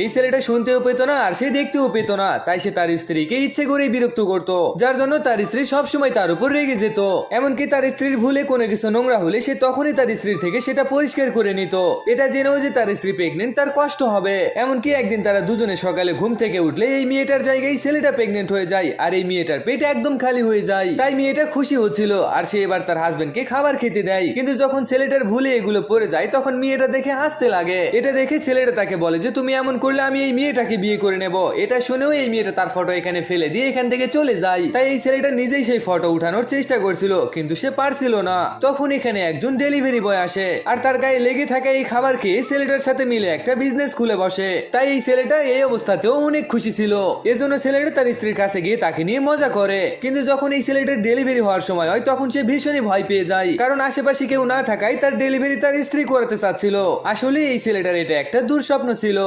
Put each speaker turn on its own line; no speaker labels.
এই ছেলেটা শুনতেও পেত না আর সে দেখতেও পেত না, তাই সে তার স্ত্রীকে ইচ্ছে করেই বিরক্ত করত, যার জন্য তার স্ত্রী সবসময় তার উপর রেগে যেত। এমনকি তার স্ত্রীর ভুলে কোনো কিছু নোংরা হলে সে তখনই তার স্ত্রীর থেকে সেটা পরিষ্কার করে নিত, এটা জেনেও যে তার স্ত্রী প্রেগনেন্ট তার কষ্ট হবে। এমনকি একদিন তারা দুজনে সকালে ঘুম থেকে উঠলে এই মেয়েটার জায়গায় ছেলেটা প্রেগনেন্ট হয়ে যায় আর এই মেয়েটার পেট একদম খালি হয়ে যায়। তাই মেয়েটা খুশি হচ্ছিল আর সে এবার তার হাজবেন্ডকে খাবার খেতে দেয়। কিন্তু যখন ছেলেটার ভুলে এগুলো পড়ে যায় তখন মেয়েটা দেখে হাসতে লাগে। এটা দেখে ছেলেটা তাকে বলে যে তুমি এমন করলে আমি এই মেয়েটাকে বিয়ে করে নেব। এটা শুনেও এই মেয়েটা তার ফটো এখানে ফেলে দিয়ে এখান থেকে চলে যায়। তাই এই ছেলেটা নিজেই সেই ফটো উঠানোর চেষ্টা করছিল কিন্তু সে পারছিল না। তখন এখানে একজন ডেলিভারি বয় আসে আর তার গায়ে লেগে থাকা এই খাবার খেয়ে ছেলেটার সাথে মিলে একটা বিজনেস খুলে বসে। তাই এই ছেলেটা এই অবস্থাতেও অনেক খুশি ছিল। এজন্য ছেলেটা তার স্ত্রীর কাছে গিয়ে তাকে নিয়ে মজা করে। কিন্তু যখন এই ছেলেটার ডেলিভারি হওয়ার সময় হয় তখন সে ভীষণই ভয় পেয়ে যায়, কারণ আশেপাশে কেউ না থাকায় তার ডেলিভারি তার স্ত্রী করাতে চাচ্ছিল। আসলে এই ছেলেটার এটা একটা দুঃস্বপ্ন ছিল।